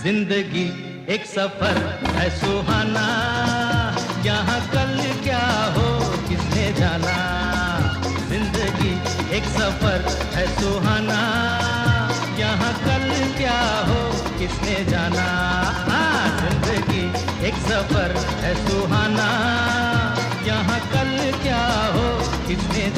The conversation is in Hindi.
जिंदगी एक सफर है सुहाना, यहाँ कल क्या हो किसने जाना। जिंदगी एक सफर है सुहाना, यहाँ कल क्या हो किसने जाना। जिंदगी एक सफर है सुहाना, यहाँ कल क्या हो किसने